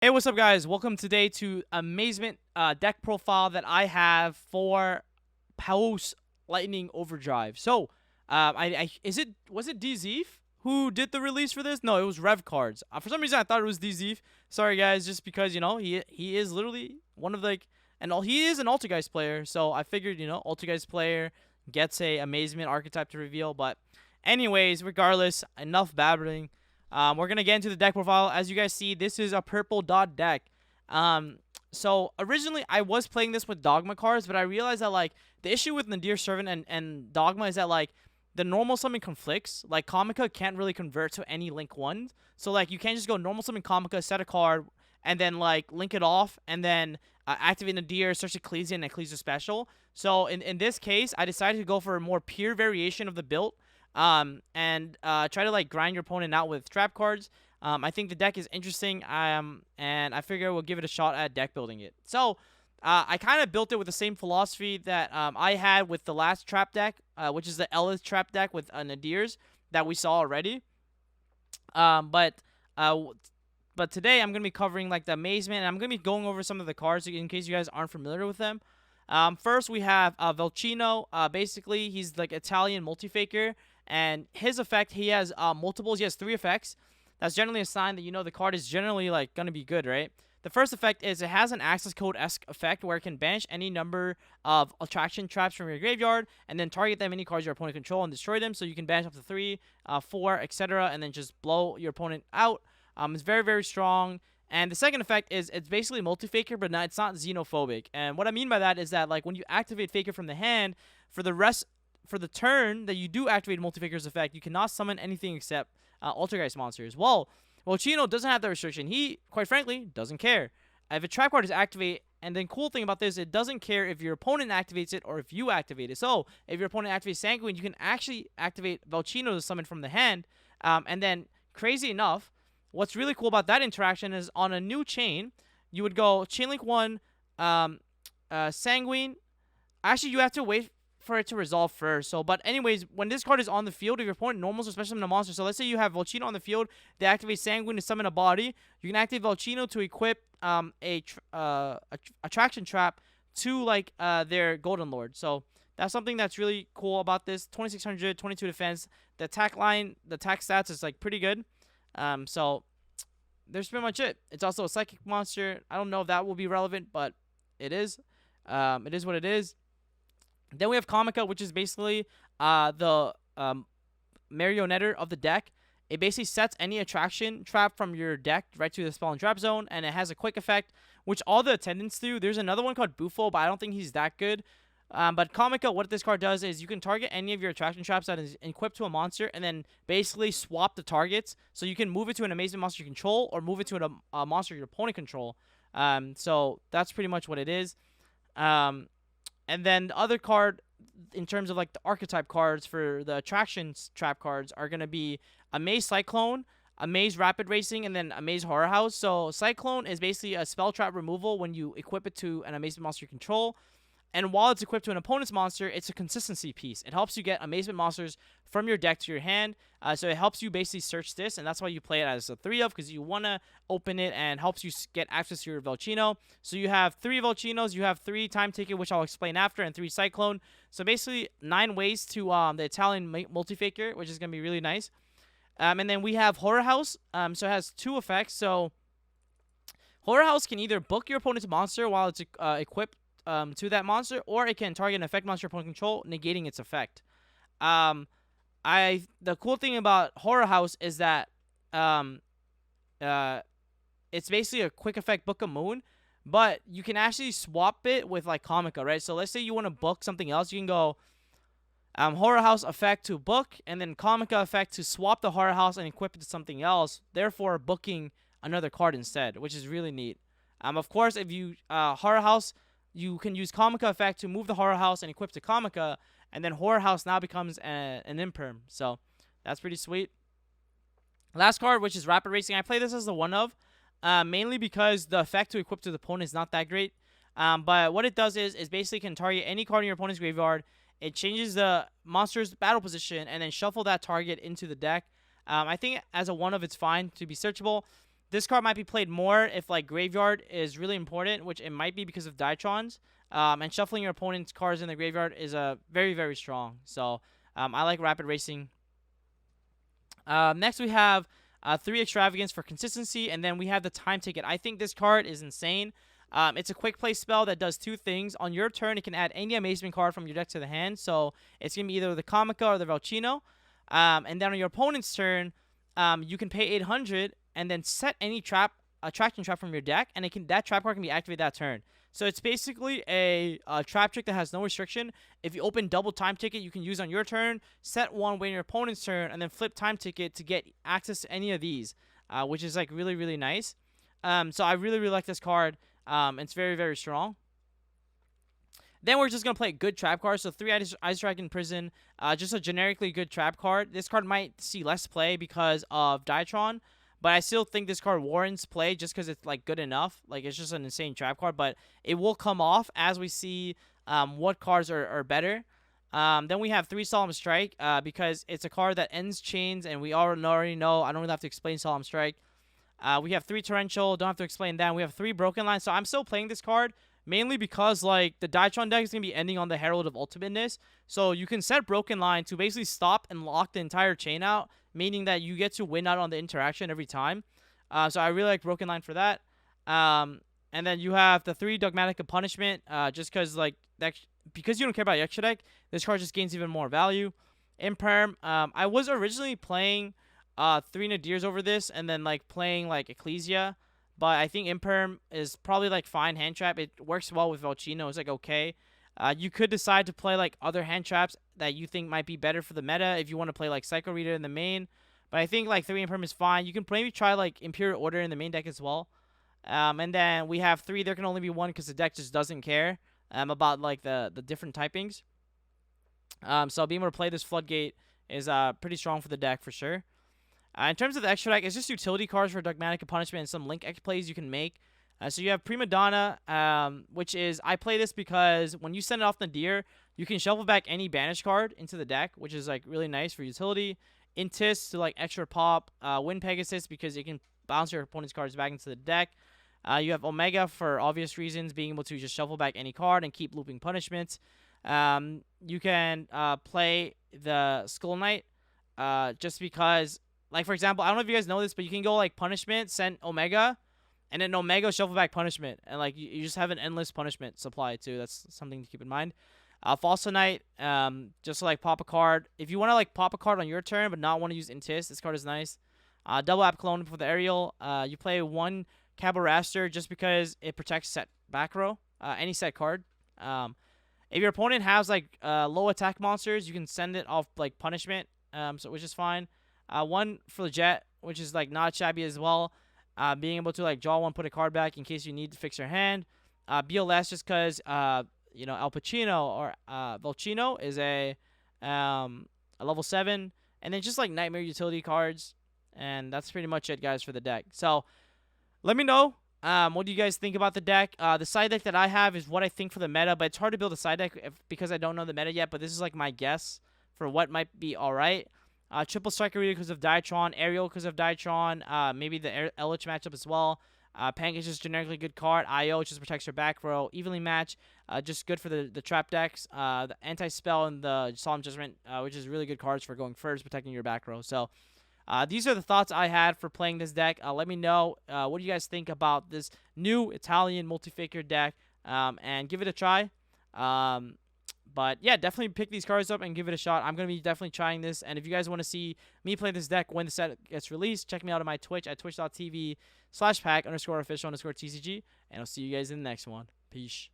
Hey, what's up, guys? Welcome today to Amazement deck profile that I have for Post Lightning Overdrive. So, was it DZeef who did the release for this? No, it was Rev Cards. For some reason, I thought it was DZeef. Sorry, guys, just because he is literally one of he is an Altergeist player. So I figured Altergeist player gets a Amazement archetype to reveal. But anyways, regardless, enough babbling. We're gonna get into the deck profile. As you guys see, this is a purple dot deck. So originally I was playing this with Dogma cards, but I realized that the issue with Nadir Servant and Dogma is that the normal summon conflicts. Like Kamika can't really convert to any link one. So you can't just go normal summon Kamika, set a card, and then link it off, and then activate Nadir, search Ecclesia, and Ecclesia special. So in this case, I decided to go for a more pure variation of the build and try to grind your opponent out with trap cards. I think the deck is interesting, and I figure we'll give it a shot at deck building it. So I kind of built it with the same philosophy that I had with the last trap deck, which is the Ellis trap deck with Nadirs that we saw already. Uh, but today I'm gonna be covering the Amazement, and I'm gonna be going over some of the cards in case you guys aren't familiar with them. First we have Velcino. Basically, he's Italian multi-faker, and his effect, he has multiples. He has 3 effects. That's generally a sign that the card is generally gonna be good, right? The first effect is it has an access code-esque effect where it can banish any number of attraction traps from your graveyard and then target them any cards your opponent control and destroy them. So you can banish up to 3, 4, etc., and then just blow your opponent out. It's very, very strong. And the second effect is it's basically multi-faker, but it's not xenophobic. And what I mean by that is that when you activate Faker from the hand, for the turn that you do activate multi-faker's effect, you cannot summon anything except Altergeist monsters. Well, Chino doesn't have that restriction. He, quite frankly, doesn't care. If a trap card is activated, and then cool thing about this, it doesn't care if your opponent activates it or if you activate it. So if your opponent activates Sanguine, you can actually activate Velcino to summon from the hand. And then, crazy enough, what's really cool about that interaction is on a new chain, you would go Chainlink 1, Sanguine. Actually, you have to wait for it to resolve first. So, but anyways, when this card is on the field, if your opponent normals or special summon a monster, so let's say you have Volcino on the field, they activate Sanguine to summon a body. You can activate Volcino to equip attraction trap to their Golden Lord. So that's something that's really cool about this. 2600, 22 defense. The attack line, the attack stats is pretty good. So there's pretty much it. It's also a psychic monster. I don't know if that will be relevant, but it is. It is what it is. Then we have Kamika, which is basically the marionetter of the deck. It basically sets any attraction trap from your deck right to the spell and trap zone, and it has a quick effect, which all the attendants do. There's another one called Bufo, but I don't think he's that good. But Kamika, what this card does is you can target any of your attraction traps that is equipped to a monster, and then basically swap the targets. So you can move it to an Amazement monster you control, or move it to a monster your opponent control. So that's pretty much what it is. And then the other card, in terms of the archetype cards for the attractions trap cards, are going to be Amaze Cyclone, Amaze Rapid Racing, and then Amaze Horror House. So Cyclone is basically a spell trap removal when you equip it to an Amazement monster you control. And while it's equipped to an opponent's monster, it's a consistency piece. It helps you get Amazement monsters from your deck to your hand. So it helps you basically search this, and that's why you play it as a 3 of, because you want to open it and helps you get access to your Velcino. So you have 3 Velcinos, you have 3 Time Ticket, which I'll explain after, and 3 Cyclone. So basically 9 ways to the Italian multi-faker, which is going to be really nice. And then we have Horror House. So it has 2 effects. So Horror House can either book your opponent's monster while it's equipped to that monster, or it can target an effect monster opponent control, negating its effect. The cool thing about Horror House is that it's basically a quick effect Book of Moon, but you can actually swap it with Kamika, right? So let's say you want to book something else, you can go Horror House effect to book, and then Kamika effect to swap the Horror House and equip it to something else, therefore booking another card instead, which is really neat. Of course, if you Horror House, you can use Kamika effect to move the Horror House and equip to Kamika, and then Horror House now becomes an imperm. So that's pretty sweet. Last card, which is Rapid Racing. I play this as the 1 of, mainly because the effect to equip to the opponent is not that great. But what it does is basically can target any card in your opponent's graveyard. It changes the monster's battle position and then shuffle that target into the deck. I think as a 1 of, it's fine to be searchable. This card might be played more if like graveyard is really important, which it might be because of Diatrons. And shuffling your opponent's cards in the graveyard is very, very strong. So I like Rapid Racing. Next, we have 3 Extravagance for consistency, and then we have the Time Ticket. I think this card is insane. It's a quick play spell that does 2 things. On your turn, it can add any Amazement card from your deck to the hand, so it's going to be either the Comica or the Velcino. And then on your opponent's turn, you can pay 800 and then set any attraction trap from your deck, and that trap card can be activated that turn. So it's basically a trap trick that has no restriction. If you open double Time Ticket, you can use on your turn, set one when your opponent's turn, and then flip Time Ticket to get access to any of these, which is like really, really nice. So I really, really like this card. It's very, very strong. Then we're just going to play good trap cards. So 3 Ice Dragon Prison, just a generically good trap card. This card might see less play because of Diatron, but I still think this card warrants play just because it's like good enough. Like it's just an insane trap card, but it will come off as we see what cards are better. Then we have 3 Solemn Strike because it's a card that ends chains, and we already know. I don't really have to explain Solemn Strike. We have 3 Torrential. Don't have to explain that. We have 3 Broken Lines. So I'm still playing this card mainly because like the Diatron deck is going to be ending on the Herald of Ultimateness. So you can set Broken Line to basically stop and lock the entire chain out, meaning that you get to win out on the interaction every time. So I really like Broken Line for that. And then you have the 3 Dogmatic of Punishment, just because like that, because you don't care about your extra deck, this card just gains even more value. Imperm, I was originally playing 3 Nadirs over this, and then like playing like Ecclesia, but I think Imperm is probably like fine hand trap. It works well with Velcino. It's like okay. You could decide to play like other hand traps that you think might be better for the meta if you want to play like Psycho Reader in the main. But I think like 3 Imperm is fine. You can maybe try like Imperial Order in the main deck as well. And then we have 3. There can only be 1 because the deck just doesn't care about like the different typings. So being able to play this Floodgate is pretty strong for the deck for sure. In terms of the extra deck, it's just utility cards for Dogmatic of Punishment and some Link X plays you can make. So you have Prima Donna, which is, I play this because when you send it off Nadir, you can shuffle back any banish card into the deck, which is like really nice for utility. Intis to like extra pop. Wind Pegasus because it can bounce your opponent's cards back into the deck. You have Omega for obvious reasons, being able to just shuffle back any card and keep looping punishments. You can play the Skull Knight just because, like for example, I don't know if you guys know this, but you can go like punishment, send Omega, and then Omega shuffle back punishment, and like you just have an endless punishment supply too. That's something to keep in mind. False Knight, just to, like pop a card. If you want to like pop a card on your turn but not want to use Intis, this card is nice. Double App Clone for the Aerial. You play 1 Cabaraster just because it protects set back row, any set card. If your opponent has like low attack monsters, you can send it off like punishment, so which is fine. 1 for the Jet, which is like not shabby as well. Being able to like draw 1, put a card back in case you need to fix your hand. BLS just because you know Al Pacino or Volcino is a level 7, and then just like Nightmare utility cards, and that's pretty much it, guys, for the deck. So let me know what do you guys think about the deck. The side deck that I have is what I think for the meta, but it's hard to build a side deck because I don't know the meta yet. But this is like my guess for what might be all right. Triple Striker Reader because of Diatron, Aerial because of Diatron, maybe the Elich matchup as well. Pank is just generically good card. IO just protects your back row. Evenly Match, just good for the trap decks. The Anti-Spell and the Solemn Judgment, which is really good cards for going first, protecting your back row. So these are the thoughts I had for playing this deck. Let me know what do you guys think about this new Italian Multi-Faker deck, and give it a try. But yeah, definitely pick these cards up and give it a shot. I'm going to be definitely trying this. And if you guys want to see me play this deck when the set gets released, check me out on my Twitch at twitch.tv/pack_official_TCG. And I'll see you guys in the next one. Peace.